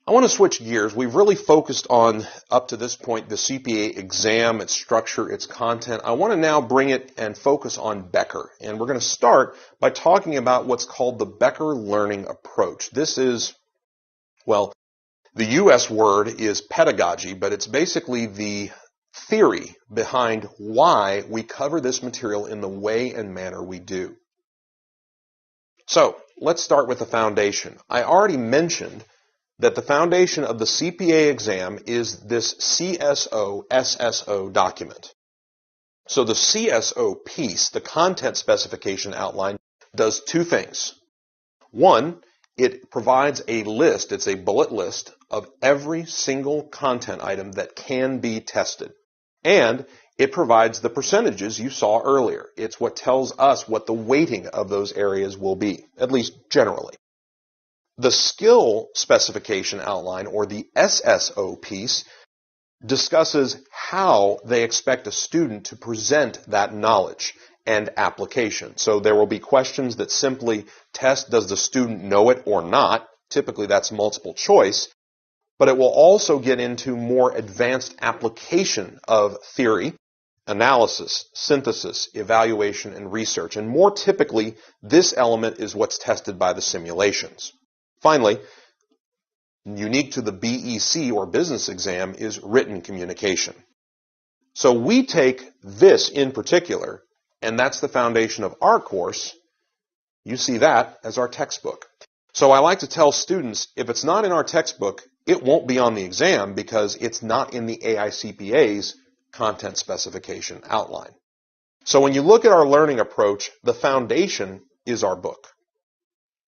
I want to switch gears. We've really focused on, up to this point, the CPA exam, its structure, its content. I want to now bring it and focus on Becker. And we're going to start by talking about what's called the Becker learning approach. This is, well, the US word is pedagogy, but it's basically the theory behind why we cover this material in the way and manner we do. So, let's start with the foundation. I already mentioned that the foundation of the CPA exam is this CSO-SSO document. So the CSO piece, the content specification outline, does two things. One, it provides a list, it's a bullet list of every single content item that can be tested. And it provides the percentages you saw earlier. It's what tells us what the weighting of those areas will be, at least generally. The skill specification outline, or the SSO piece, discusses how they expect a student to present that knowledge and application. So there will be questions that simply test, does the student know it or not? Typically that's multiple choice. But it will also get into more advanced application of theory, analysis, synthesis, evaluation, and research. And more typically, this element is what's tested by the simulations. Finally, unique to the BEC or business exam is written communication. So we take this in particular, and that's the foundation of our course. You see that as our textbook. So I like to tell students, if it's not in our textbook, it won't be on the exam because it's not in the AICPA's content specification outline. So when you look at our learning approach, the foundation is our book.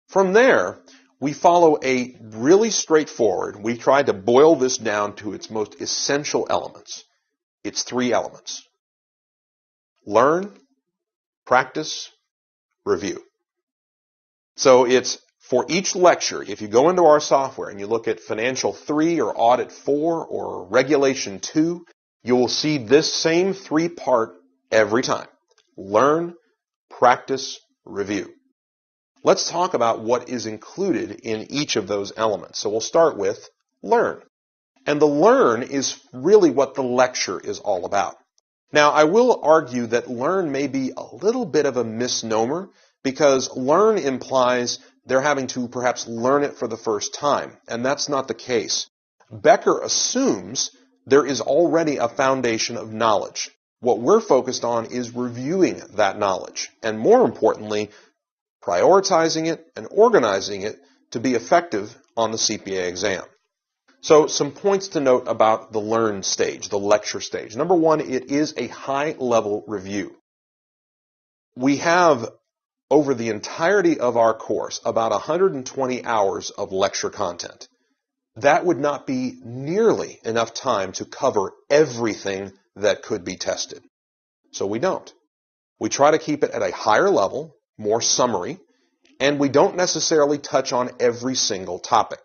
From there, we follow a really straightforward, we tried to boil this down to its most essential elements. It's three elements. Learn, practice, review. So it's for each lecture, if you go into our software and you look at Financial 3 or Audit 4 or Regulation 2, you will see this same three-part every time. Learn, practice, review. Let's talk about what is included in each of those elements. So we'll start with learn. And the learn is really what the lecture is all about. Now, I will argue that learn may be a little bit of a misnomer because learn implies they're having to perhaps learn it for the first time, and that's not the case. Becker assumes there is already a foundation of knowledge. What we're focused on is reviewing that knowledge, and more importantly, prioritizing it and organizing it to be effective on the CPA exam. So some points to note about the learn stage, the lecture stage. Number one, it is a high-level review. We have, over the entirety of our course, about 120 hours of lecture content. That would not be nearly enough time to cover everything that could be tested. So we don't. We try to keep it at a higher level, more summary, and we don't necessarily touch on every single topic.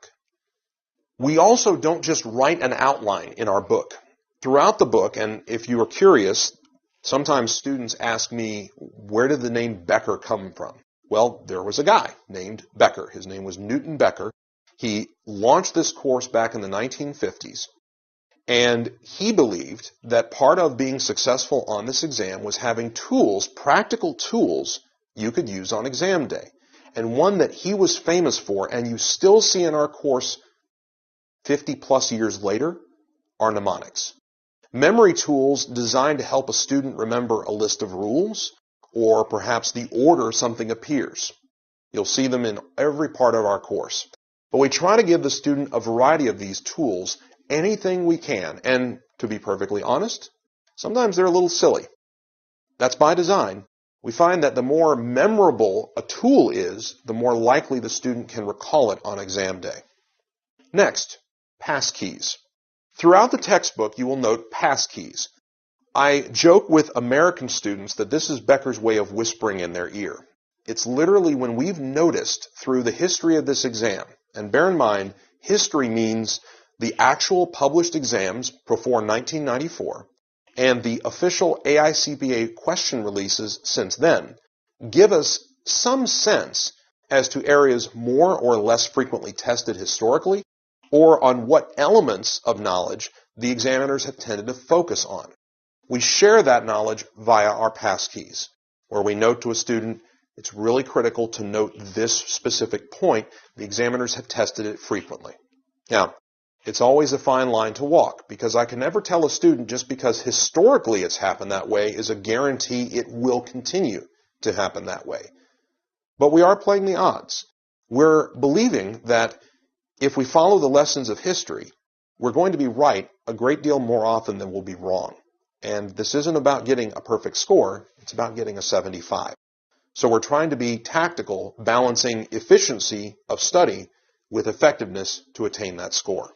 We also don't just write an outline in our book. Throughout the book, and if you are curious, sometimes students ask me, where did the name Becker come from? Well, there was a guy named Becker. His name was Newton Becker. He launched this course back in the 1950s, and he believed that part of being successful on this exam was having tools, practical tools, you could use on exam day. And one that he was famous for, and you still see in our course 50 plus years later, are mnemonics. Memory tools designed to help a student remember a list of rules, or perhaps the order something appears. You'll see them in every part of our course. But we try to give the student a variety of these tools, anything we can, and to be perfectly honest, sometimes they're a little silly. That's by design. We find that the more memorable a tool is, the more likely the student can recall it on exam day. Next, passkeys. Throughout the textbook, you will note passkeys. I joke with American students that this is Becker's way of whispering in their ear. It's literally when we've noticed through the history of this exam, and bear in mind, history means the actual published exams before 1994, and the official AICPA question releases since then give us some sense as to areas more or less frequently tested historically or on what elements of knowledge the examiners have tended to focus on. We share that knowledge via our pass keys, where we note to a student, it's really critical to note this specific point. The examiners have tested it frequently. Now, it's always a fine line to walk, because I can never tell a student just because historically it's happened that way is a guarantee it will continue to happen that way. But we are playing the odds. We're believing that if we follow the lessons of history, we're going to be right a great deal more often than we'll be wrong. And this isn't about getting a perfect score, it's about getting a 75. So we're trying to be tactical, balancing efficiency of study with effectiveness to attain that score.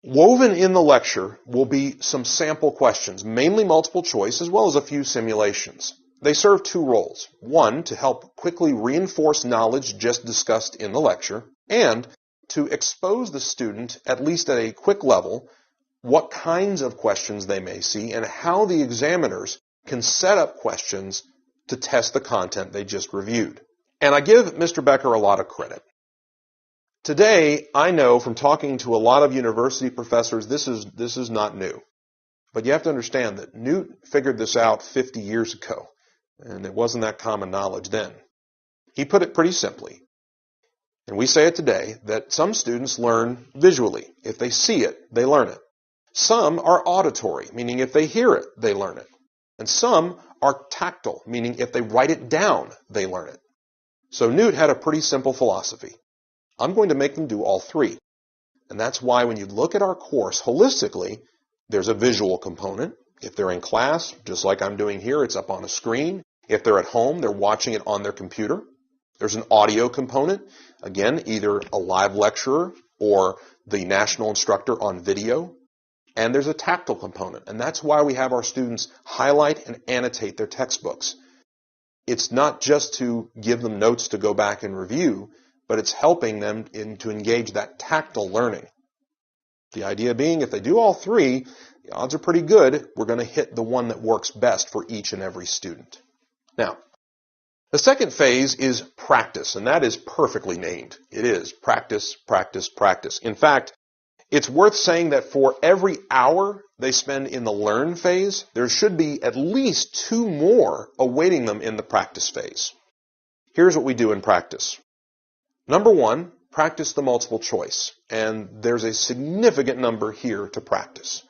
Woven in the lecture will be some sample questions, mainly multiple choice, as well as a few simulations. They serve two roles. One, to help quickly reinforce knowledge just discussed in the lecture, and to expose the student, at least at a quick level, what kinds of questions they may see and how the examiners can set up questions to test the content they just reviewed. And I give Mr. Becker a lot of credit. Today, I know from talking to a lot of university professors, this is not new. But you have to understand that Newt figured this out 50 years ago, and it wasn't that common knowledge then. He put it pretty simply, and we say it today, that some students learn visually. If they see it, they learn it. Some are auditory, meaning if they hear it, they learn it. And some are tactile, meaning if they write it down, they learn it. So Newt had a pretty simple philosophy. I'm going to make them do all three. And that's why when you look at our course holistically, there's a visual component. If they're in class, just like I'm doing here, it's up on a screen. If they're at home, they're watching it on their computer. There's an audio component. Again, either a live lecturer or the national instructor on video. And there's a tactile component. And that's why we have our students highlight and annotate their textbooks. It's not just to give them notes to go back and review, but it's helping them to engage that tactile learning. The idea being, if they do all three, the odds are pretty good we're going to hit the one that works best for each and every student. Now, the second phase is practice, and that is perfectly named. It is practice, practice, practice. In fact, it's worth saying that for every hour they spend in the learn phase, there should be at least 2 more awaiting them in the practice phase. Here's what we do in practice. Number 1, practice the multiple choice. And there's a significant number here to practice.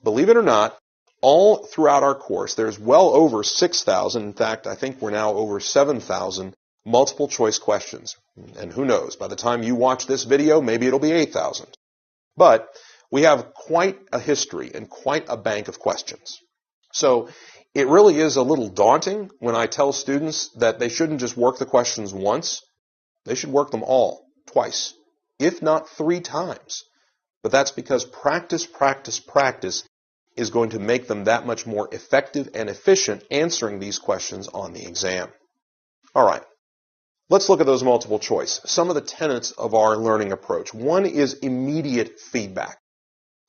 Believe it or not, all throughout our course, there's well over 6,000. In fact, I think we're now over 7,000 multiple choice questions. And who knows, by the time you watch this video, maybe it'll be 8,000. But we have quite a history and quite a bank of questions. So it really is a little daunting when I tell students that they shouldn't just work the questions once. They should work them all, twice, if not 3 times. But that's because practice, practice, practice is going to make them that much more effective and efficient answering these questions on the exam. All right, let's look at those multiple choice. Some of the tenets of our learning approach. One is immediate feedback.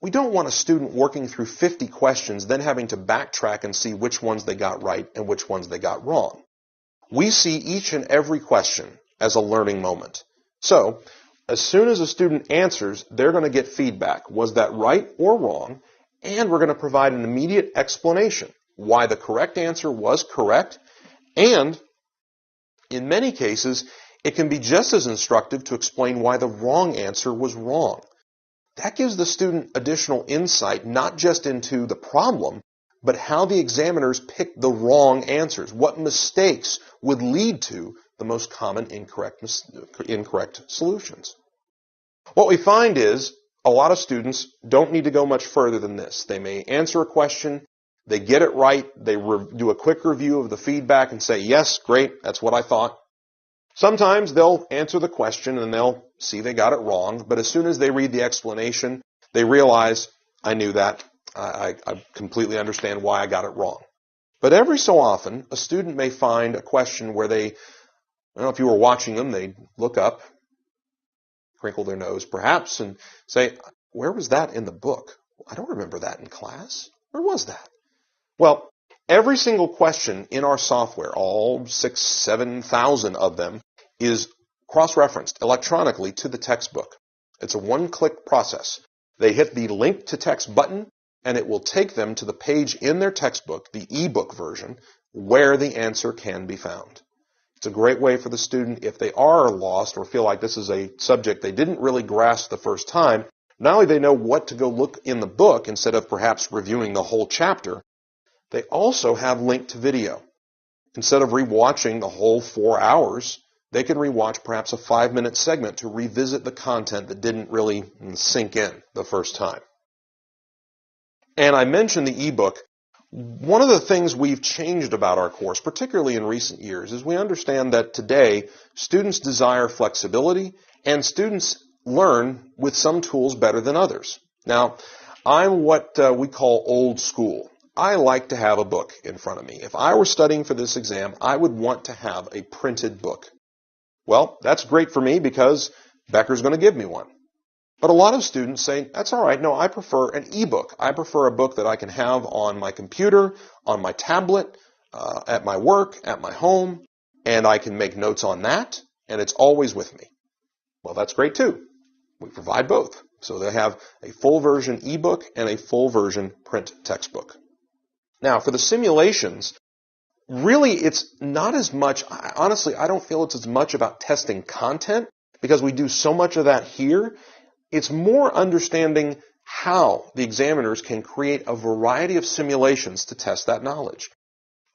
We don't want a student working through 50 questions, then having to backtrack and see which ones they got right and which ones they got wrong. We see each and every question as a learning moment. So, as soon as a student answers, they're going to get feedback. Was that right or wrong? And we're going to provide an immediate explanation why the correct answer was correct. And in many cases, it can be just as instructive to explain why the wrong answer was wrong. That gives the student additional insight, not just into the problem, but how the examiners picked the wrong answers, what mistakes would lead to the most common incorrect solutions. What we find is a lot of students don't need to go much further than this. They may answer a question, they get it right, they do a quick review of the feedback and say, yes, great, that's what I thought. Sometimes they'll answer the question and they'll see they got it wrong, but as soon as they read the explanation, they realize, I knew that. I completely understand why I got it wrong. But every so often, a student may find a question where I don't know if you were watching them, they'd look up, crinkle their nose perhaps, and say, where was that in the book? I don't remember that in class. Where was that? Well, every single question in our software, all 6,000, 7,000 of them, is cross-referenced electronically to the textbook. It's a one-click process. They hit the link to text button, and it will take them to the page in their textbook, the ebook version, where the answer can be found. It's a great way for the student, if they are lost or feel like this is a subject they didn't really grasp the first time, not only do they know what to go look in the book instead of perhaps reviewing the whole chapter, they also have linked video. Instead of rewatching the whole 4 hours, they can rewatch perhaps a 5-minute segment to revisit the content that didn't really sink in the first time. And I mentioned the ebook. One of the things we've changed about our course, particularly in recent years, is we understand that today students desire flexibility and students learn with some tools better than others. Now, I'm what we call old school. I like to have a book in front of me. If I were studying for this exam, I would want to have a printed book. Well, that's great for me because Becker's going to give me one. But a lot of students say, that's all right, no, I prefer an ebook. I prefer a book that I can have on my computer, on my tablet, at my work, at my home, and I can make notes on that, and it's always with me. Well, that's great too. We provide both. So they have a full version ebook and a full version print textbook. Now, for the simulations, really it's not as much, honestly, I don't feel it's as much about testing content because we do so much of that here. It's more understanding how the examiners can create a variety of simulations to test that knowledge.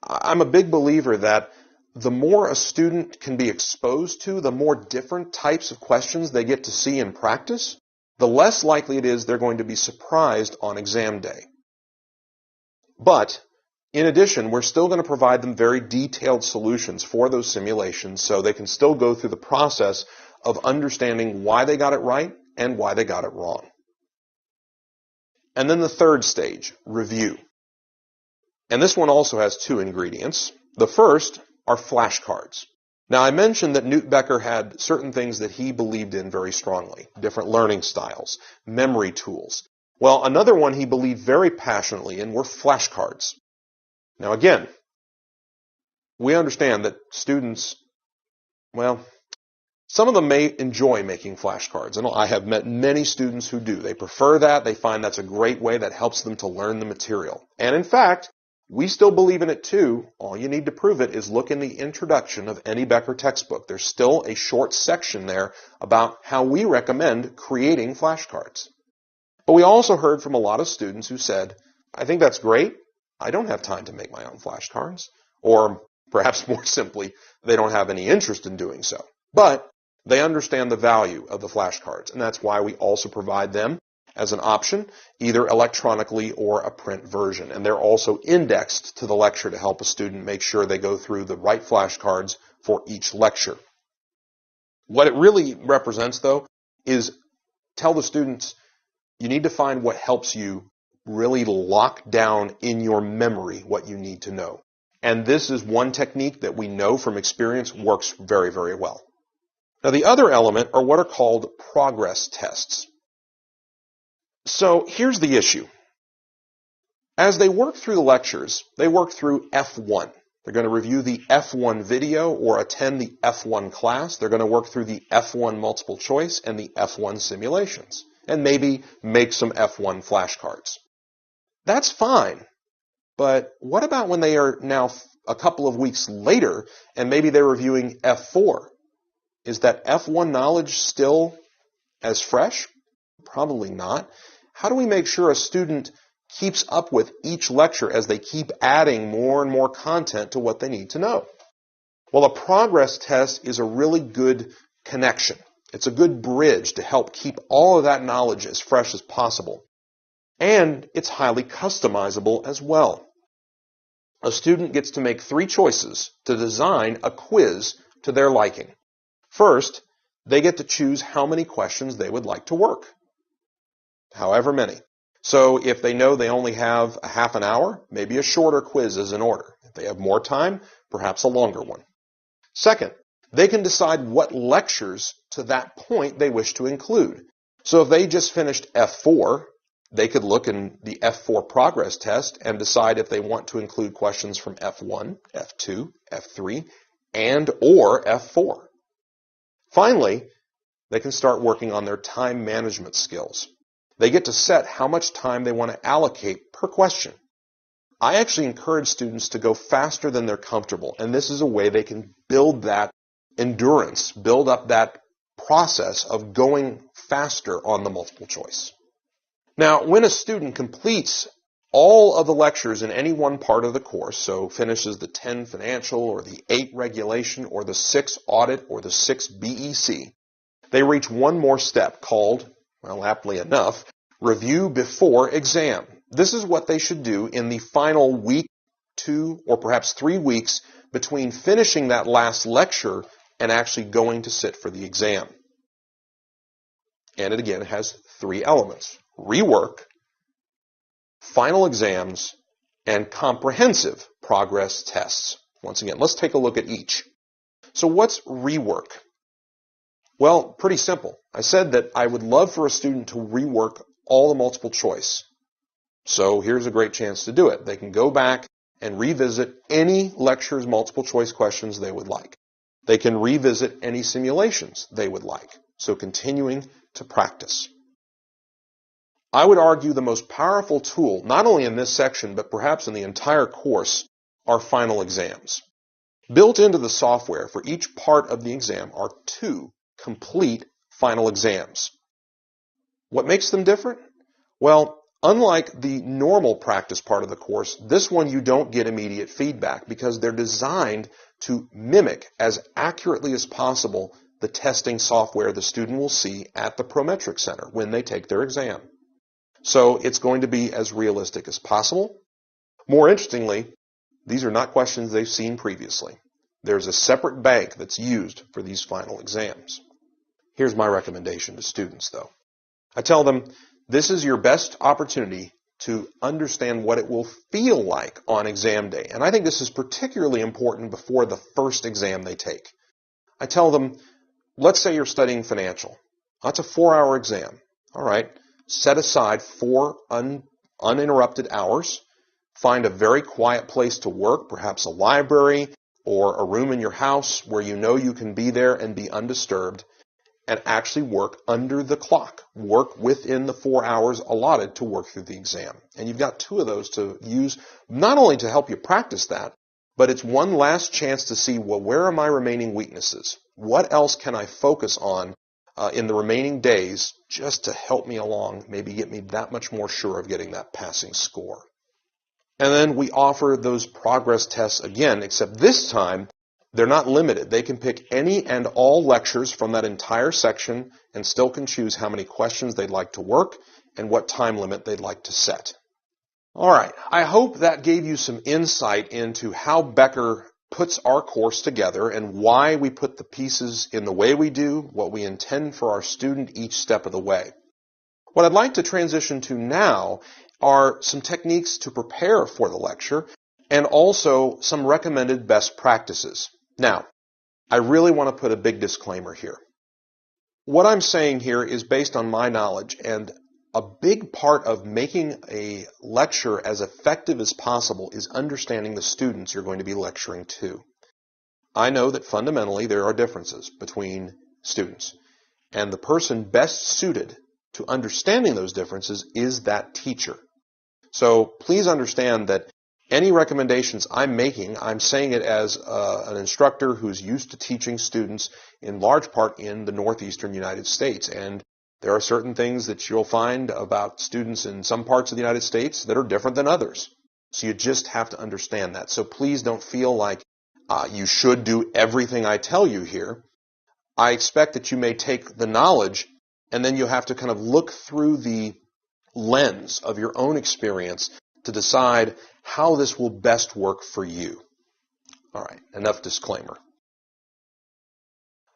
I'm a big believer that the more a student can be exposed to, the more different types of questions they get to see in practice, the less likely it is they're going to be surprised on exam day. But in addition, we're still going to provide them very detailed solutions for those simulations so they can still go through the process of understanding why they got it right and why they got it wrong. And then the third stage, review. And this one also has two ingredients. The first are flashcards. Now, I mentioned that Newt Becker had certain things that he believed in very strongly, different learning styles, memory tools. Well, another one he believed very passionately in were flashcards. Now, again, we understand that students, well, some of them may enjoy making flashcards, and I have met many students who do. They prefer that. They find that's a great way that helps them to learn the material. And in fact, we still believe in it too. All you need to prove it is look in the introduction of any Becker textbook. There's still a short section there about how we recommend creating flashcards. But we also heard from a lot of students who said, I think that's great. I don't have time to make my own flashcards. Or perhaps more simply, they don't have any interest in doing so. But they understand the value of the flashcards, and that's why we also provide them as an option, either electronically or a print version. And they're also indexed to the lecture to help a student make sure they go through the right flashcards for each lecture. What it really represents, though, is tell the students you need to find what helps you really lock down in your memory what you need to know. And this is one technique that we know from experience works very, very well. Now, the other element are what are called progress tests. So here's the issue. As they work through the lectures, they work through F1. They're going to review the F1 video or attend the F1 class. They're going to work through the F1 multiple choice and the F1 simulations, and maybe make some F1 flashcards. That's fine. But what about when they are now a couple of weeks later and maybe they're reviewing F4? Is that F1 knowledge still as fresh? Probably not. How do we make sure a student keeps up with each lecture as they keep adding more and more content to what they need to know? Well, a progress test is a really good connection. It's a good bridge to help keep all of that knowledge as fresh as possible. And it's highly customizable as well. A student gets to make 3 choices to design a quiz to their liking. First, they get to choose how many questions they would like to work. However many. So if they know they only have a half an hour, maybe a shorter quiz is in order. If they have more time, perhaps a longer one. Second, they can decide what lectures to that point they wish to include. So if they just finished F4, they could look in the F4 progress test and decide if they want to include questions from F1, F2, F3, and or F4. Finally, They can start working on their time management skills. They get to set how much time they want to allocate per question. I actually encourage students to go faster than they're comfortable, and this is a way they can build that endurance, build up that process of going faster on the multiple choice. Now, when a student completes all of the lectures in any one part of the course, so finishes the 10 financial or the 8 regulation or the 6 audit or the 6 BEC, they reach one more step called, well, aptly enough, review before exam. This is what they should do in the final week, 2, or perhaps 3 weeks between finishing that last lecture and actually going to sit for the exam. And it again has 3 elements: rework, final exams, and comprehensive progress tests. Once again, let's take a look at each. So what's rework? Well, pretty simple. I said that I would love for a student to rework all the multiple choice. So here's a great chance to do it. They can go back and revisit any lecture's multiple choice questions they would like. They can revisit any simulations they would like. So continuing to practice. I would argue the most powerful tool, not only in this section, but perhaps in the entire course, are final exams. Built into the software for each part of the exam are 2 complete final exams. What makes them different? Well, unlike the normal practice part of the course, this one you don't get immediate feedback because they're designed to mimic as accurately as possible the testing software the student will see at the Prometric Center when they take their exam. So it's going to be as realistic as possible. More interestingly, these are not questions they've seen previously. There's a separate bank that's used for these final exams. Here's my recommendation to students, though. I tell them, this is your best opportunity to understand what it will feel like on exam day. And I think this is particularly important before the first exam they take. I tell them, let's say you're studying financial. That's a 4-hour exam. All right. Set aside 4 uninterrupted hours. Find a very quiet place to work, perhaps a library or a room in your house where you know you can be there and be undisturbed, and actually work under the clock. Work within the 4 hours allotted to work through the exam. And you've got 2 of those to use, not only to help you practice that, but it's one last chance to see, well, where are my remaining weaknesses? What else can I focus on in the remaining days just to help me along, maybe get me that much more sure of getting that passing score? And then we offer those progress tests again, except this time they're not limited. They can pick any and all lectures from that entire section and still can choose how many questions they'd like to work and what time limit they'd like to set. All right, I hope that gave you some insight into how Becker puts our course together and why we put the pieces in the way we do, what we intend for our student each step of the way. What I'd like to transition to now are some techniques to prepare for the lecture and also some recommended best practices. Now, I really want to put a big disclaimer here. What I'm saying here is based on my knowledge, and a big part of making a lecture as effective as possible is understanding the students you're going to be lecturing to. I know that fundamentally there are differences between students, and the person best suited to understanding those differences is that teacher. So please understand that any recommendations I'm making, I'm saying it as an instructor who's used to teaching students in large part in the northeastern United States. And there are certain things that you'll find about students in some parts of the United States that are different than others. So you just have to understand that. So please don't feel like you should do everything I tell you here. I expect that you may take the knowledge and then you'll have to kind of look through the lens of your own experience to decide how this will best work for you. All right, enough disclaimer.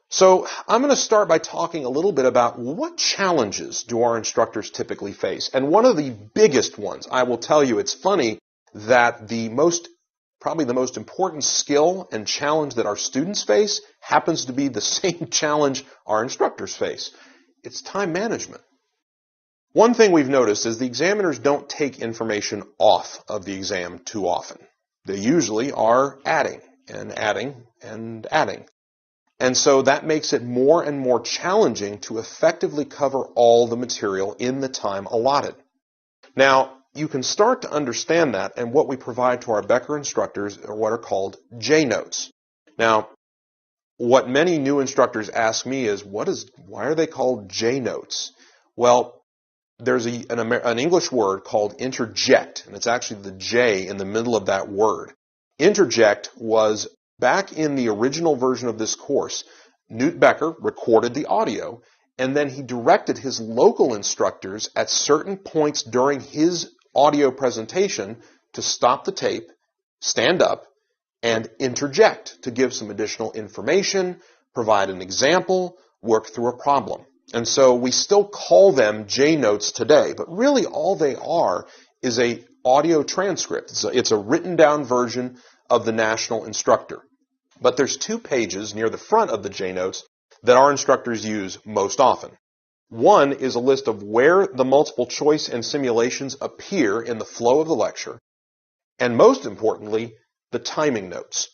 So I'm going to start by talking a little bit about what challenges do our instructors typically face. And one of the biggest ones, I will tell you, it's funny that probably the most important skill and challenge that our students face happens to be the same challenge our instructors face. It's time management. One thing we've noticed is the examiners don't take information off of the exam too often. They usually are adding and adding and adding. And so that makes it more and more challenging to effectively cover all the material in the time allotted. Now, you can start to understand that, and what we provide to our Becker instructors are what are called J-notes. Now, what many new instructors ask me is, why are they called J-notes? Well, there's an English word called interject, and it's actually the J in the middle of that word. Interject was, back in the original version of this course, Newt Becker recorded the audio, and then he directed his local instructors at certain points during his audio presentation to stop the tape, stand up, and interject to give some additional information, provide an example, work through a problem. And so we still call them J-notes today, but really all they are is a audio transcript. It's a written down version of the national instructor. But there's 2 pages near the front of the J-notes that our instructors use most often. One is a list of where the multiple choice and simulations appear in the flow of the lecture, and most importantly, the timing notes.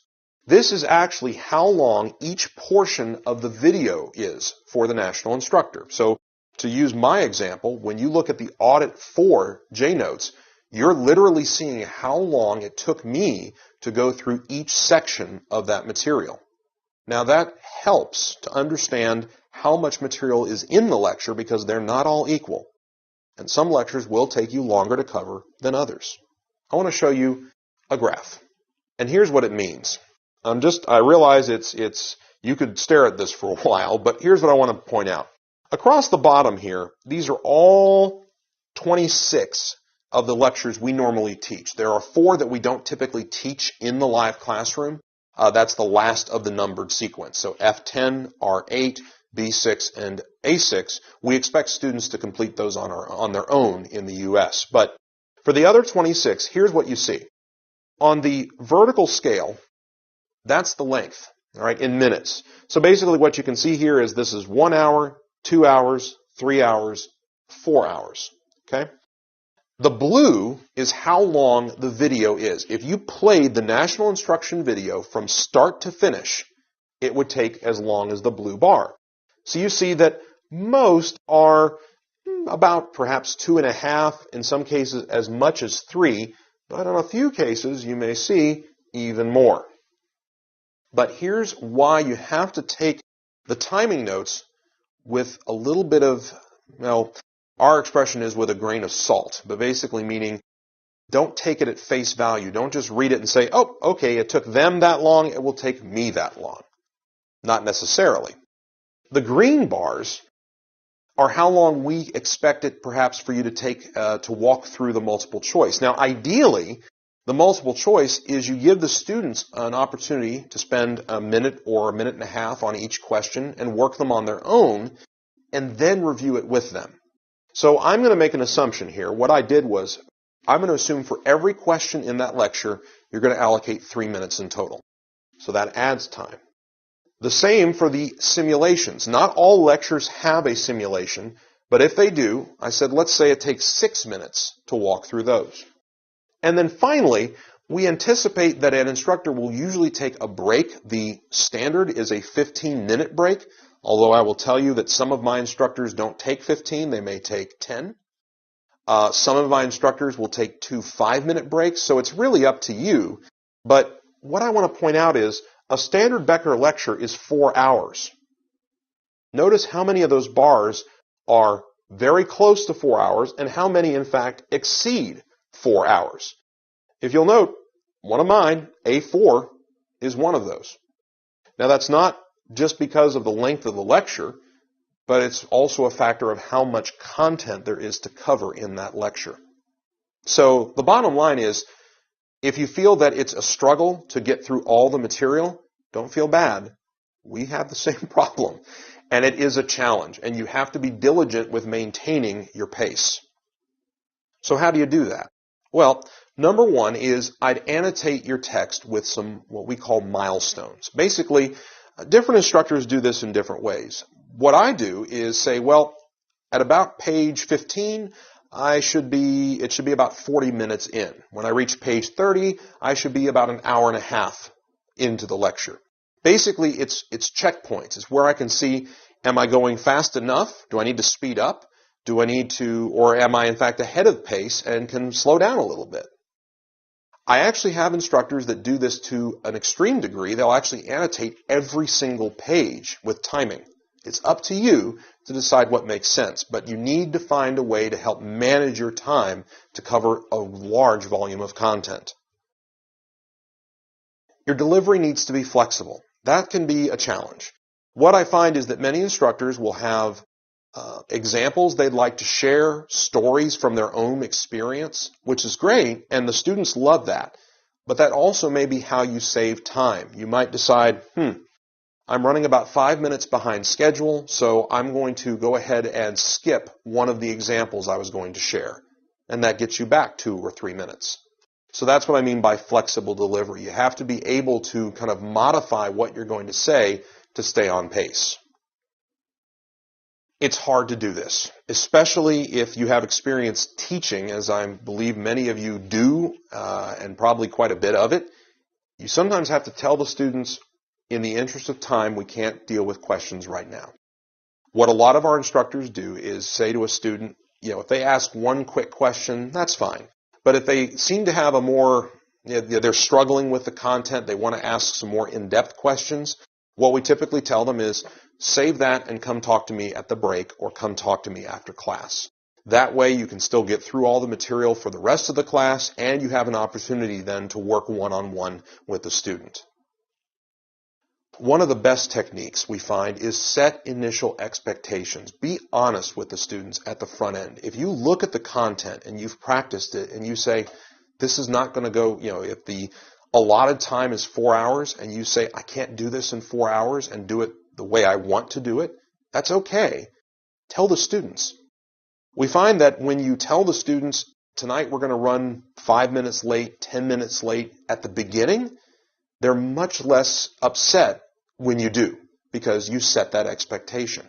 This is actually how long each portion of the video is for the national instructor. So to use my example, when you look at the Audit 4 J-notes, you're literally seeing how long it took me to go through each section of that material. Now that helps to understand how much material is in the lecture because they're not all equal. And some lectures will take you longer to cover than others. I want to show you a graph. And here's what it means. I realize you could stare at this for a while, but here's what I want to point out. Across the bottom here, these are all 26 of the lectures we normally teach. There are 4 that we don't typically teach in the live classroom. That's the last of the numbered sequence. So F10, R8, B6, and A6. We expect students to complete those on their own in the U.S. But for the other 26, here's what you see. On the vertical scale, that's the length, all right, in minutes. So basically what you can see here is this is 1 hour, 2 hours, 3 hours, 4 hours, okay? The blue is how long the video is. If you played the national instruction video from start to finish, it would take as long as the blue bar. So you see that most are about perhaps 2.5, in some cases as much as 3, but in a few cases you may see even more. But here's why you have to take the timing notes with a little bit of, well, our expression is with a grain of salt, but basically meaning don't take it at face value. Don't just read it and say, oh, okay, it took them that long, it will take me that long. Not necessarily. The green bars are how long we expect it perhaps for you to take to walk through the multiple choice. Now, ideally, the multiple choice is you give the students an opportunity to spend a minute or a minute and a half on each question and work them on their own and then review it with them. So I'm going to make an assumption here. What I did was I'm going to assume for every question in that lecture, you're going to allocate 3 minutes in total. So that adds time. The same for the simulations. Not all lectures have a simulation, but if they do, I said let's say it takes 6 minutes to walk through those. And then finally, we anticipate that an instructor will usually take a break. The standard is a 15-minute break, although I will tell you that some of my instructors don't take 15, they may take 10. Some of my instructors will take 2 5-minute breaks, so it's really up to you. But what I want to point out is a standard Becker lecture is 4 hours. Notice how many of those bars are very close to 4 hours and how many, in fact, exceed 4 hours. If you'll note, one of mine, A4, is one of those. Now that's not just because of the length of the lecture, but it's also a factor of how much content there is to cover in that lecture. So the bottom line is, if you feel that it's a struggle to get through all the material, don't feel bad. We have the same problem. And it is a challenge, and you have to be diligent with maintaining your pace. So how do you do that? Well, number one is I'd annotate your text with some what we call milestones. Basically, different instructors do this in different ways. What I do is say, well, at about page 15, it should be about 40 minutes in. When I reach page 30, I should be about an hour and a half into the lecture. Basically, it's checkpoints. It's where I can see, am I going fast enough? Do I need to speed up? Do I need to, or am I in fact ahead of pace and can slow down a little bit? I actually have instructors that do this to an extreme degree. They'll actually annotate every single page with timing. It's up to you to decide what makes sense, but you need to find a way to help manage your time to cover a large volume of content. Your delivery needs to be flexible. That can be a challenge. What I find is that many instructors will have examples they'd like to share, stories from their own experience, which is great, and the students love that. But that also may be how you save time. You might decide, I'm running about 5 minutes behind schedule, so I'm going to go ahead and skip one of the examples I was going to share. And that gets you back 2 or 3 minutes. So that's what I mean by flexible delivery. You have to be able to kind of modify what you're going to say to stay on pace. It's hard to do this, especially if you have experience teaching, as I believe many of you do, and probably quite a bit of it. You sometimes have to tell the students, in the interest of time, we can't deal with questions right now. What a lot of our instructors do is say to a student, if they ask one quick question, that's fine. But if they seem to have they're struggling with the content, they want to ask some more in-depth questions, what we typically tell them is, save that and come talk to me at the break or come talk to me after class. That way you can still get through all the material for the rest of the class and you have an opportunity then to work one-on-one with the student. One of the best techniques we find is set initial expectations. Be honest with the students at the front end. If you look at the content and you've practiced it and you say, this is not going to go, if the allotted time is 4 hours and you say, I can't do this in 4 hours and do it the way I want to do it, that's okay. Tell the students. We find that when you tell the students, tonight we're going to run 5 minutes late, 10 minutes late at the beginning, they're much less upset when you do, because you set that expectation.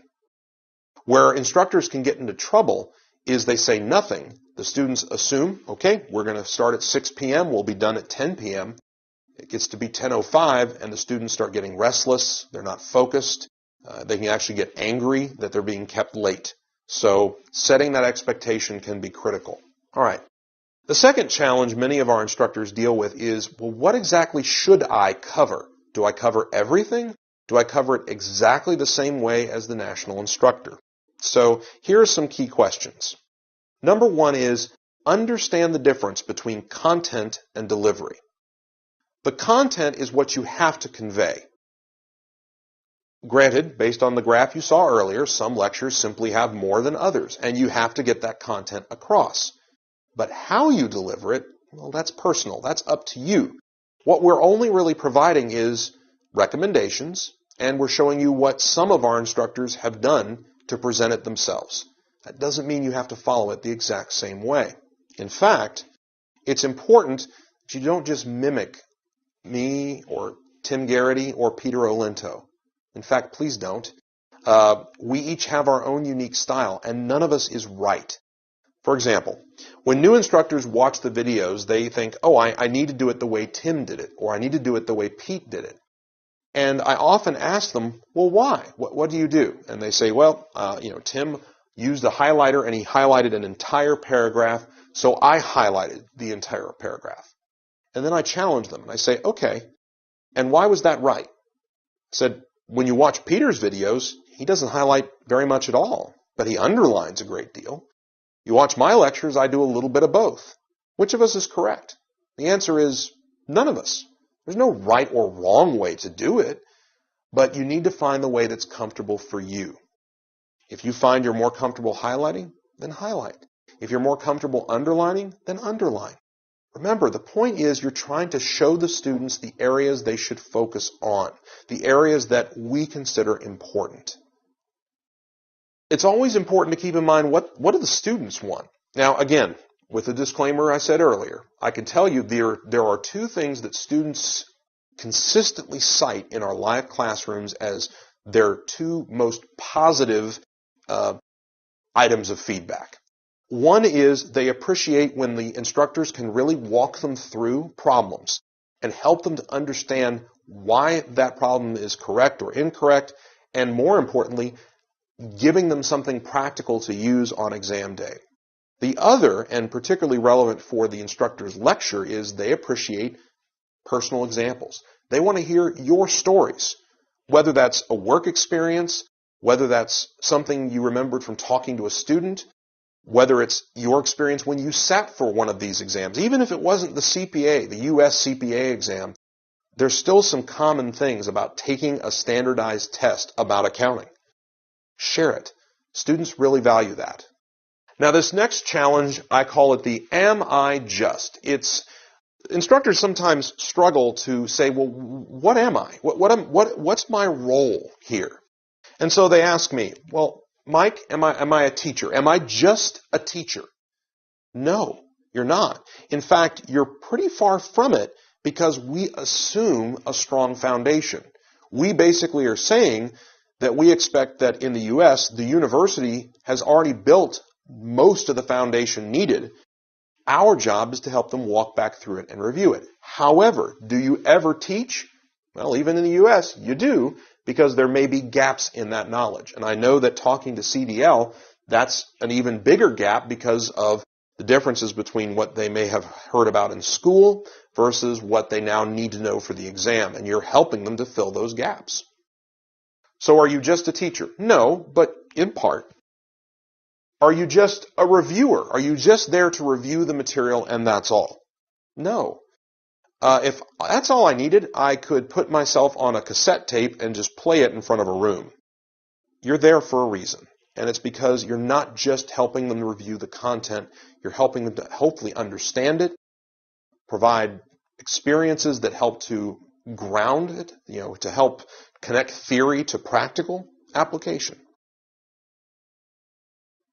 Where instructors can get into trouble is they say nothing. The students assume, okay, we're going to start at 6 p.m., we'll be done at 10 p.m., it gets to be 10:05 and the students start getting restless, they're not focused, they can actually get angry that they're being kept late. So setting that expectation can be critical. All right. The second challenge many of our instructors deal with is, well, what exactly should I cover? Do I cover everything? Do I cover it exactly the same way as the national instructor? So here are some key questions. Number one is, understand the difference between content and delivery. The content is what you have to convey. Granted, based on the graph you saw earlier, some lectures simply have more than others, and you have to get that content across. But how you deliver it, well, that's personal. That's up to you. What we're only really providing is recommendations, and we're showing you what some of our instructors have done to present it themselves. That doesn't mean you have to follow it the exact same way. In fact, it's important that you don't just mimic me or Tim Garrity or Peter Olinto. In fact, please don't. We each have our own unique style, and none of us is right. For example, when new instructors watch the videos, they think, oh, I need to do it the way Tim did it, or I need to do it the way Pete did it. And I often ask them, well, why? What do you do? And they say, well, Tim used a highlighter and he highlighted an entire paragraph, so I highlighted the entire paragraph. And then I challenge them and I say, okay, and why was that right? I said, when you watch Peter's videos, he doesn't highlight very much at all, but he underlines a great deal. You watch my lectures, I do a little bit of both. Which of us is correct? The answer is none of us. There's no right or wrong way to do it, but you need to find the way that's comfortable for you. If you find you're more comfortable highlighting, then highlight. If you're more comfortable underlining, then underline. Remember, the point is you're trying to show the students the areas they should focus on, the areas that we consider important. It's always important to keep in mind what do the students want. Now, again, with the disclaimer I said earlier, I can tell you there are two things that students consistently cite in our live classrooms as their two most positive items of feedback. One is they appreciate when the instructors can really walk them through problems and help them to understand why that problem is correct or incorrect, and more importantly, giving them something practical to use on exam day. The other, and particularly relevant for the instructor's lecture, is they appreciate personal examples. They want to hear your stories, whether that's a work experience, whether that's something you remembered from talking to a student, whether it's your experience when you sat for one of these exams. Even if it wasn't the CPA, the US CPA exam, there's still some common things about taking a standardized test about accounting. Share it. Students really value that. Now this next challenge, I call it the Am I Just? Instructors sometimes struggle to say, well, what am I? What's my role here? And so they ask me, well, Mike, am I a teacher? Am I just a teacher? No, you're not. In fact, you're pretty far from it because we assume a strong foundation. We basically are saying that we expect that in the U.S., the university has already built most of the foundation needed. Our job is to help them walk back through it and review it. However, do you ever teach? Well, even in the U.S., you do, because there may be gaps in that knowledge. And I know that talking to CDL, that's an even bigger gap because of the differences between what they may have heard about in school versus what they now need to know for the exam. And you're helping them to fill those gaps. So are you just a teacher? No, but in part. Are you just a reviewer? Are you just there to review the material and that's all? No. If that's all I needed, I could put myself on a cassette tape and just play it in front of a room. You're there for a reason. And it's because you're not just helping them review the content, you're helping them to hopefully understand it, provide experiences that help to ground it, to help connect theory to practical application.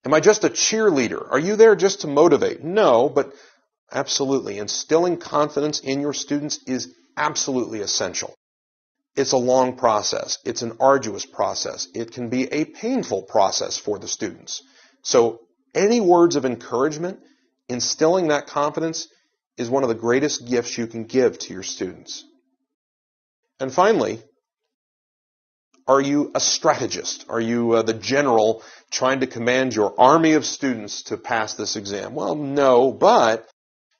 Am I just a cheerleader? Are you there just to motivate? No, but absolutely. Instilling confidence in your students is absolutely essential. It's a long process. It's an arduous process. It can be a painful process for the students. So any words of encouragement, instilling that confidence is one of the greatest gifts you can give to your students. And finally, are you a strategist? Are you the general trying to command your army of students to pass this exam? Well, no, but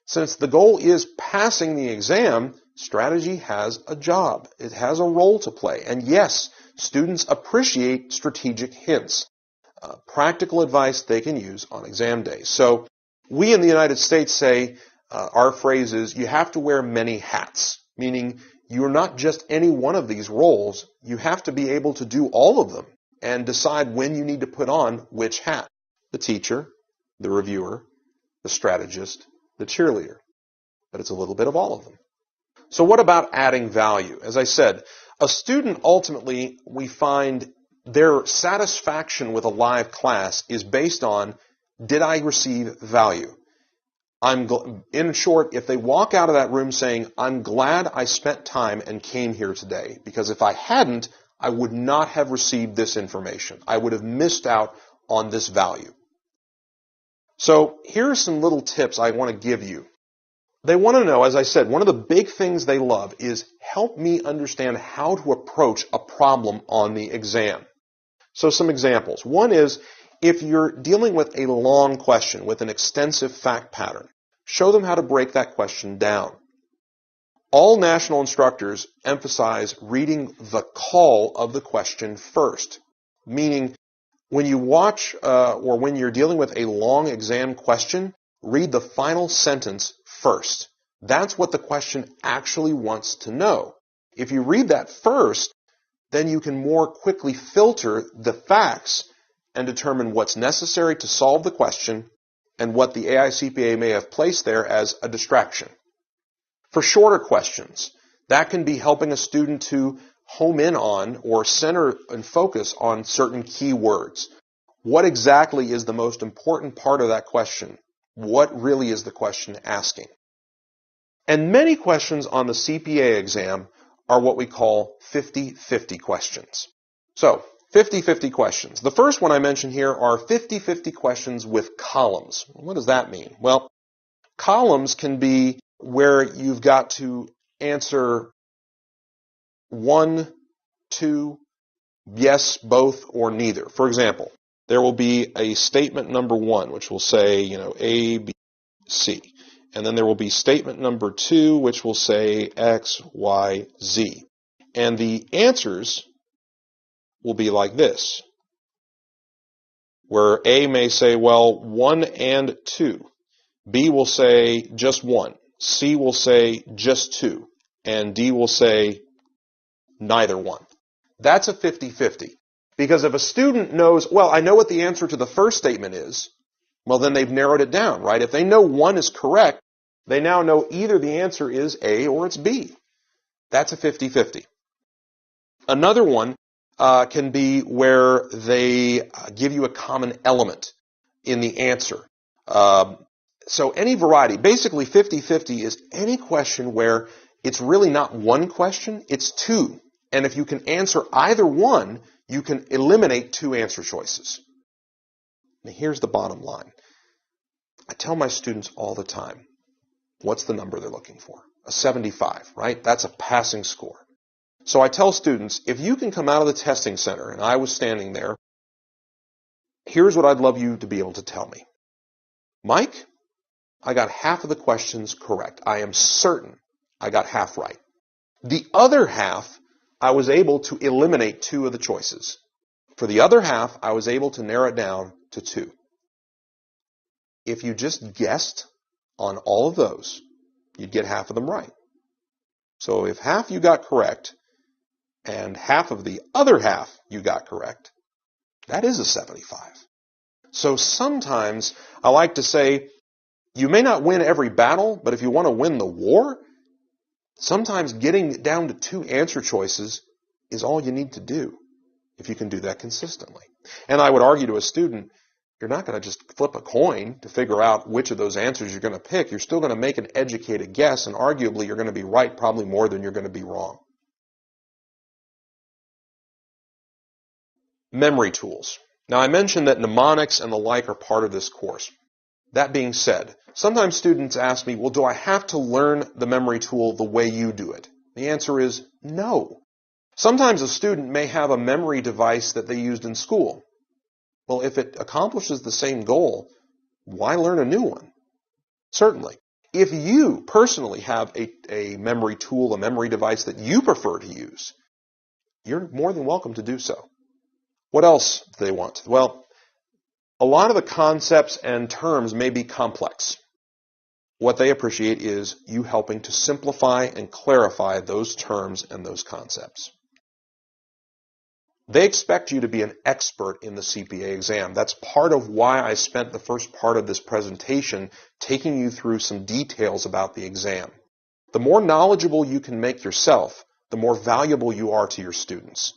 since the goal is passing the exam, strategy has a job. It has a role to play. And yes, students appreciate strategic hints, practical advice they can use on exam day. So we in the United States say, our phrase is, you have to wear many hats, meaning you're not just any one of these roles. You have to be able to do all of them and decide when you need to put on which hat. The teacher, the reviewer, the strategist, the cheerleader. But it's a little bit of all of them. So what about adding value? As I said, a student ultimately, we find their satisfaction with a live class is based on, did I receive value? In short, if they walk out of that room saying, I'm glad I spent time and came here today, because if I hadn't, I would not have received this information. I would have missed out on this value. So here are some little tips I want to give you. They want to know, as I said, one of the big things they love is help me understand how to approach a problem on the exam. So some examples. One is, if you're dealing with a long question with an extensive fact pattern, show them how to break that question down. All national instructors emphasize reading the call of the question first, meaning when you watch or when you're dealing with a long exam question, read the final sentence first. That's what the question actually wants to know. If you read that first, then you can more quickly filter the facts and determine what's necessary to solve the question and what the AICPA may have placed there as a distraction. For shorter questions, that can be helping a student to home in on or center and focus on certain key words. What exactly is the most important part of that question? What really is the question asking? And many questions on the CPA exam are what we call 50-50 questions. So, 50-50 questions. The first one I mentioned here are 50-50 questions with columns. What does that mean? Well, columns can be where you've got to answer 1, 2, yes, both, or neither. For example, there will be a statement number 1, which will say, A, B, C. And then there will be statement number 2, which will say X, Y, Z. And the answers will be like this, where A may say, well, 1 and 2. B will say just 1. C will say just 2. And D will say neither one. That's a 50-50. Because if a student knows, well, I know what the answer to the first statement is, well, then they've narrowed it down, right? If they know 1 is correct, they now know either the answer is A or it's B. That's a 50-50. Another one can be where they give you a common element in the answer. So any variety, basically 50-50 is any question where it's really not one question, it's 2. And if you can answer either one, you can eliminate 2 answer choices. Now here's the bottom line. I tell my students all the time, what's the number they're looking for? A 75, right? That's a passing score. So I tell students, if you can come out of the testing center, and I was standing there, here's what I'd love you to be able to tell me. Mike, I got half of the questions correct. I am certain I got half right. The other half, I was able to eliminate 2 of the choices. For the other half, I was able to narrow it down to 2. If you just guessed on all of those, you'd get half of them right. So if half you got correct, and half of the other half you got correct, that is a 75. So sometimes I like to say, you may not win every battle, but if you want to win the war, sometimes getting down to 2 answer choices is all you need to do, if you can do that consistently. And I would argue to a student, you're not going to just flip a coin to figure out which of those answers you're going to pick. You're still going to make an educated guess, and arguably you're going to be right probably more than you're going to be wrong. Memory tools. Now I mentioned that mnemonics and the like are part of this course. That being said, sometimes students ask me, well, do I have to learn the memory tool the way you do it? The answer is no. Sometimes a student may have a memory device that they used in school. Well, if it accomplishes the same goal, why learn a new one? Certainly. If you personally have a memory tool, a memory device that you prefer to use, you're more than welcome to do so. What else do they want? Well, a lot of the concepts and terms may be complex. What they appreciate is you helping to simplify and clarify those terms and those concepts. They expect you to be an expert in the CPA exam. That's part of why I spent the first part of this presentation taking you through some details about the exam. The more knowledgeable you can make yourself, the more valuable you are to your students.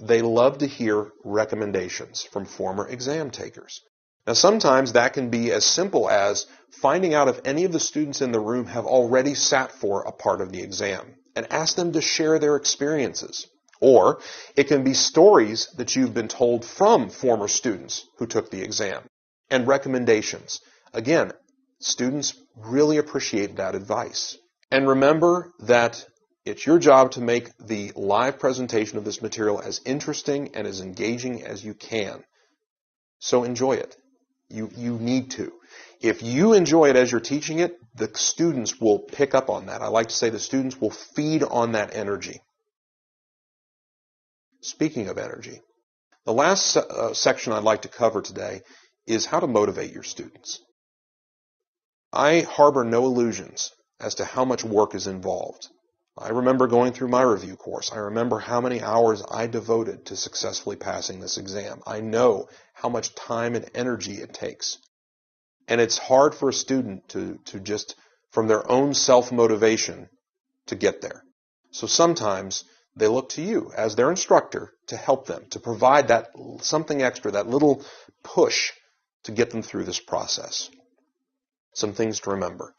They love to hear recommendations from former exam takers. Now sometimes that can be as simple as finding out if any of the students in the room have already sat for a part of the exam and ask them to share their experiences. Or it can be stories that you've been told from former students who took the exam and recommendations. Again, students really appreciate that advice. And remember that it's your job to make the live presentation of this material as interesting and as engaging as you can. So enjoy it. You need to. If you enjoy it as you're teaching it, the students will pick up on that. I like to say the students will feed on that energy. Speaking of energy, the last section I'd like to cover today is how to motivate your students. I harbor no illusions as to how much work is involved. I remember going through my review course. I remember how many hours I devoted to successfully passing this exam. I know how much time and energy it takes. And it's hard for a student to just, from their own self-motivation, to get there. So sometimes they look to you as their instructor to help them, to provide that something extra, that little push to get them through this process. Some things to remember.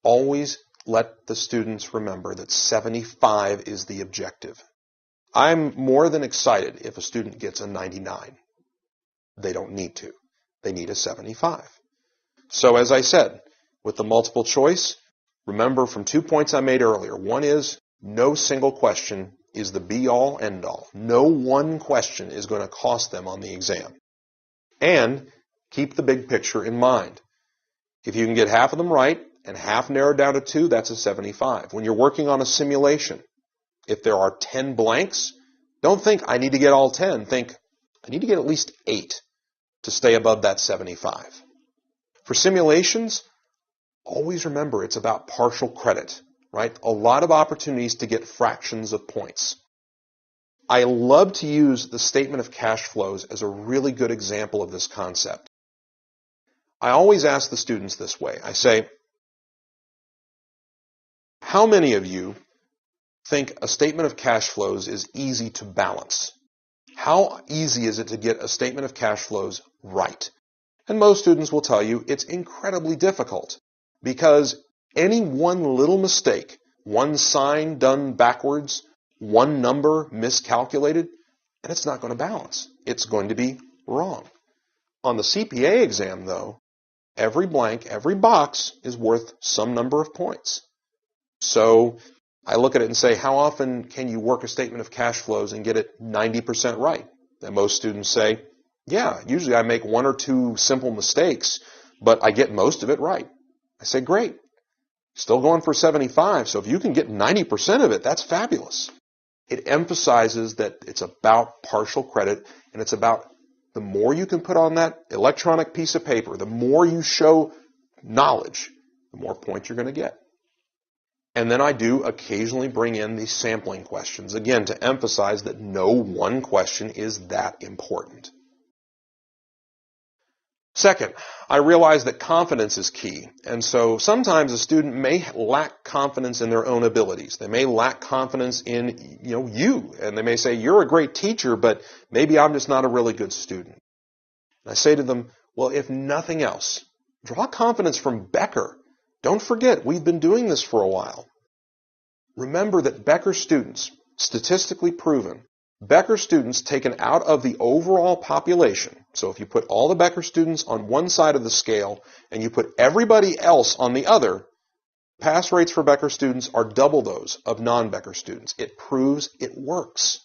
Always let the students remember that 75 is the objective. I'm more than excited if a student gets a 99. They don't need to. They need a 75. So as I said, with the multiple choice, remember from 2 points I made earlier. One is No single question is the be-all, end-all. No one question is going to cost them on the exam. And keep the big picture in mind. If you can get half of them right and half narrowed down to 2, that's a 75. When you're working on a simulation, if there are 10 blanks, don't think I need to get all 10. Think I need to get at least 8 to stay above that 75. For simulations, always remember it's about partial credit, right? A lot of opportunities to get fractions of points. I love to use the statement of cash flows as a really good example of this concept. I always ask the students this way. I say, how many of you think a statement of cash flows is easy to balance? How easy is it to get a statement of cash flows right? And most students will tell you it's incredibly difficult because any one little mistake, one sign done backwards, one number miscalculated, and it's not going to balance. It's going to be wrong. On the CPA exam, though, every blank, every box is worth some number of points. So I look at it and say, how often can you work a statement of cash flows and get it 90% right? And most students say, yeah, usually I make 1 or 2 simple mistakes, but I get most of it right. I say, great. Still going for 75, so if you can get 90% of it, that's fabulous. It emphasizes that it's about partial credit, and it's about the more you can put on that electronic piece of paper, the more you show knowledge, the more points you're going to get. And then I do occasionally bring in these sampling questions, again, to emphasize that no one question is that important. Second, I realize that confidence is key, and so sometimes a student may lack confidence in their own abilities. They may lack confidence in, you, and they may say, you're a great teacher, but maybe I'm just not a really good student. And I say to them, well, if nothing else, draw confidence from Becker. Don't forget, we've been doing this for a while. Remember that Becker students, statistically proven, Becker students taken out of the overall population, so if you put all the Becker students on one side of the scale and you put everybody else on the other, pass rates for Becker students are double those of non-Becker students. It proves it works.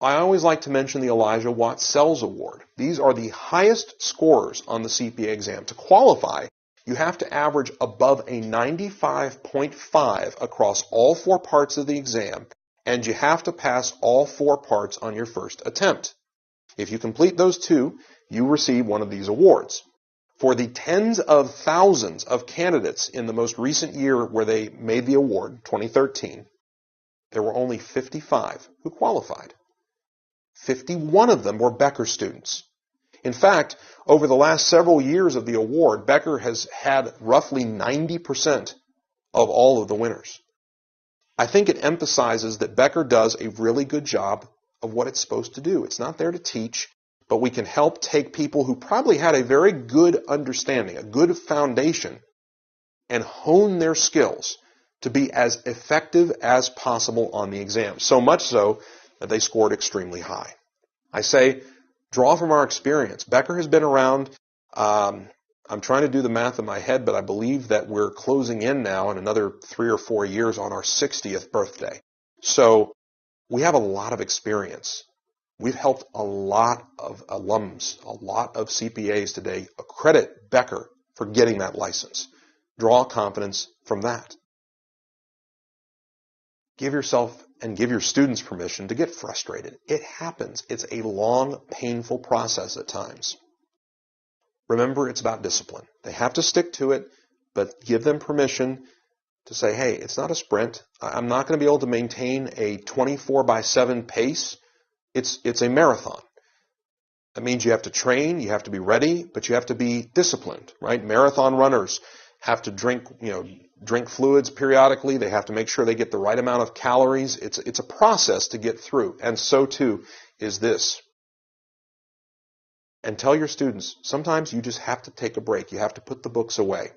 I always like to mention the Elijah Watt-Sells Award. These are the highest scorers on the CPA exam. To qualify, you have to average above a 95.5 across all 4 parts of the exam, and you have to pass all 4 parts on your first attempt. If you complete those 2, you receive one of these awards. For the tens of thousands of candidates in the most recent year where they made the award, 2013, there were only 55 who qualified. 51 of them were Becker students. In fact, over the last several years of the award, Becker has had roughly 90% of all of the winners. I think it emphasizes that Becker does a really good job of what it's supposed to do. It's not there to teach, but we can help take people who probably had a very good understanding, a good foundation, and hone their skills to be as effective as possible on the exam. So much so that they scored extremely high. I say, draw from our experience. Becker has been around, I'm trying to do the math in my head, but I believe that we're closing in now in another 3 or 4 years on our 60th birthday. So we have a lot of experience. We've helped a lot of alums, a lot of CPAs today credit Becker for getting that license. Draw confidence from that. Give yourself and give your students permission to get frustrated. It happens. It's a long, painful process at times. Remember, it's about discipline. They have to stick to it, but give them permission to say, hey, it's not a sprint. I'm not going to be able to maintain a 24/7 pace. It's a marathon. That means you have to train, you have to be ready, but you have to be disciplined, right? Marathon runners have to drink fluids periodically. They have to make sure they get the right amount of calories. It's a process to get through, and so too is this. And tell your students, sometimes you just have to take a break. You have to put the books away.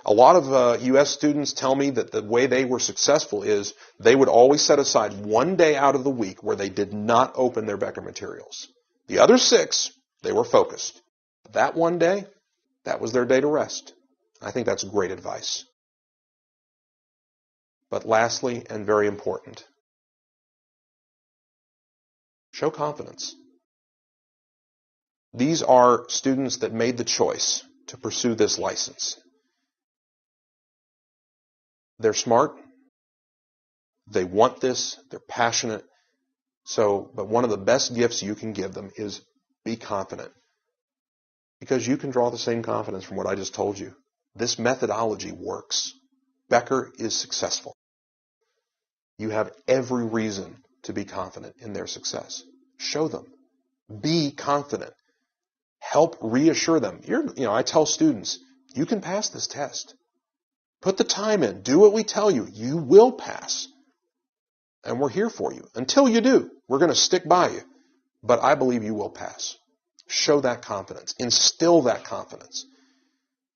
A lot of U.S. students tell me that the way they were successful is they would always set aside one day out of the week where they did not open their Becker materials. The other 6, they were focused. That one day, that was their day to rest. I think that's great advice. But lastly, and very important, show confidence. These are students that made the choice to pursue this license. They're smart. They want this. They're passionate. But one of the best gifts you can give them is be confident. Because you can draw the same confidence from what I just told you. This methodology works. Becker is successful. You have every reason to be confident in their success. Show them. Be confident. Help reassure them. I tell students, you can pass this test. Put the time in. Do what we tell you. You will pass. And we're here for you. Until you do, we're going to stick by you. But I believe you will pass. Show that confidence. Instill that confidence.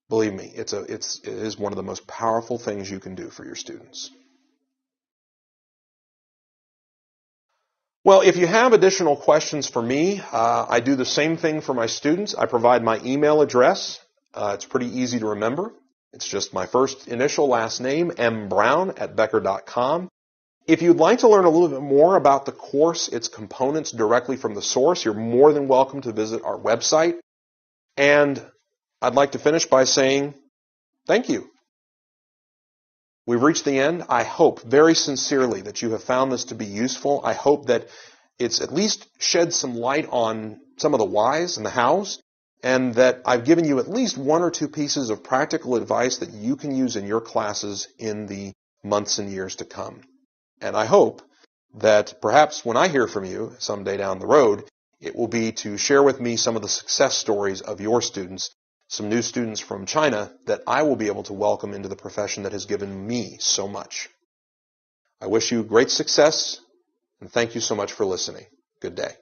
Believe me, it is one of the most powerful things you can do for your students. Well, if you have additional questions for me, I do the same thing for my students. I provide my email address. It's pretty easy to remember. It's just my first initial last name, mbrown@becker.com. If you'd like to learn a little bit more about the course, its components directly from the source, you're more than welcome to visit our website. And I'd like to finish by saying thank you. We've reached the end. I hope very sincerely that you have found this to be useful. I hope that it's at least shed some light on some of the whys and the hows, and that I've given you at least one or two pieces of practical advice that you can use in your classes in the months and years to come. And I hope that perhaps when I hear from you someday down the road, it will be to share with me some of the success stories of your students, some new students from China that I will be able to welcome into the profession that has given me so much. I wish you great success, and thank you so much for listening. Good day.